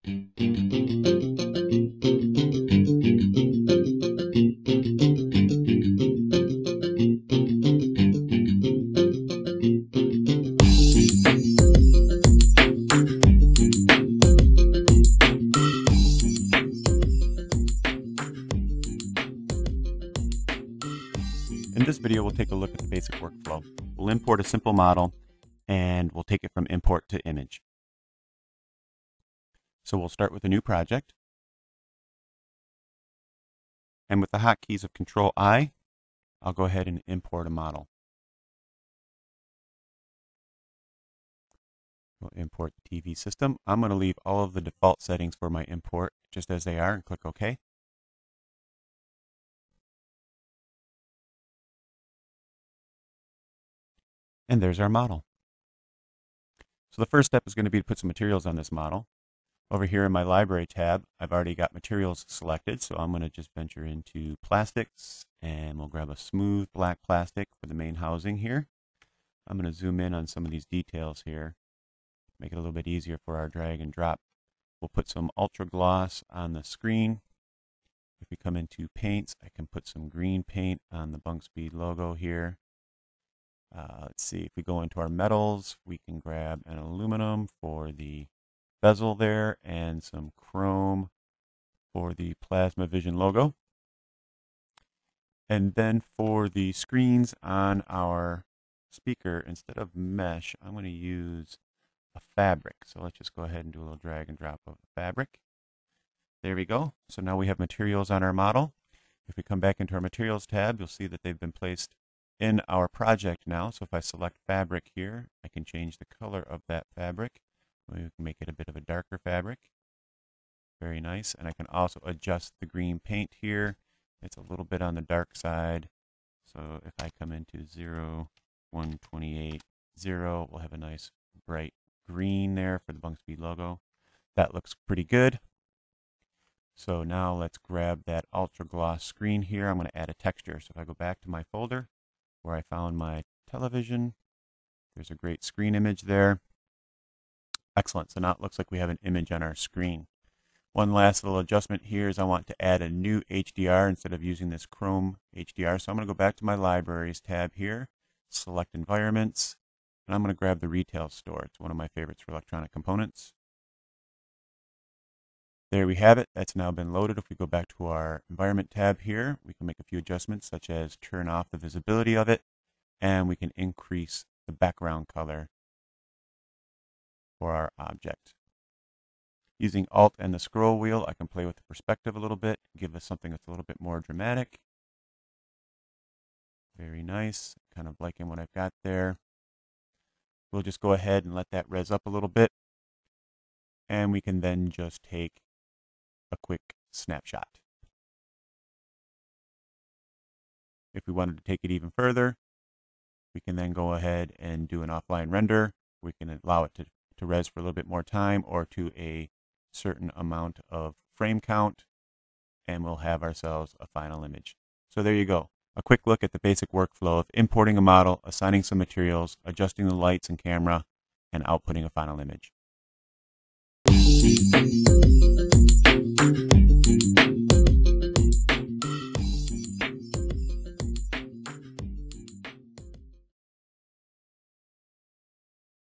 In this video, we'll take a look at the basic workflow. We'll import a simple model, and we'll take it from import to image. So we'll start with a new project. And with the hotkeys of Control-I, I'll go ahead and import a model. We'll import the TV system. I'm going to leave all of the default settings for my import just as they are and click OK. And there's our model. So the first step is going to be to put some materials on this model. Over here in my library tab, I've already got materials selected, so I'm going to just venture into plastics, and we'll grab a smooth black plastic for the main housing here. I'm going to zoom in on some of these details here, make it a little bit easier for our drag and drop. We'll put some ultra gloss on the screen. If we come into paints, I can put some green paint on the Bunkspeed logo here. Let's see, if we go into our metals, we can grab an aluminum for the bezel there and some chrome for the Plasma Vision logo. And then for the screens on our speaker, instead of mesh, I'm going to use a fabric. So let's just go ahead and do a little drag and drop of fabric. There we go. So now we have materials on our model. If we come back into our materials tab, you'll see that they've been placed in our project now. So if I select fabric here, I can change the color of that fabric. We can make it a bit of a darker fabric. Very nice. And I can also adjust the green paint here. It's a little bit on the dark side. So if I come into 0, 128, 0, we'll have a nice bright green there for the Bunkspeed logo. That looks pretty good. So now let's grab that ultra gloss screen here. I'm going to add a texture. So if I go back to my folder where I found my television, there's a great screen image there. Excellent. So now it looks like we have an image on our screen. One last little adjustment here is I want to add a new HDR instead of using this Chrome HDR. So I'm going to go back to my libraries tab here, select environments, and I'm going to grab the retail store. It's one of my favorites for electronic components. There we have it. That's now been loaded. If we go back to our environment tab here, we can make a few adjustments such as turn off the visibility of it, and we can increase the background color for our object. Using Alt and the scroll wheel, I can play with the perspective a little bit, give us something that's a little bit more dramatic. Very nice. Kind of liking what I've got there. We'll just go ahead and let that res up a little bit, and we can then just take a quick snapshot. If we wanted to take it even further, we can then go ahead and do an offline render. We can allow it to res for a little bit more time or to a certain amount of frame count, and we'll have ourselves a final image. So there you go. A quick look at the basic workflow of importing a model, assigning some materials, adjusting the lights and camera, and outputting a final image.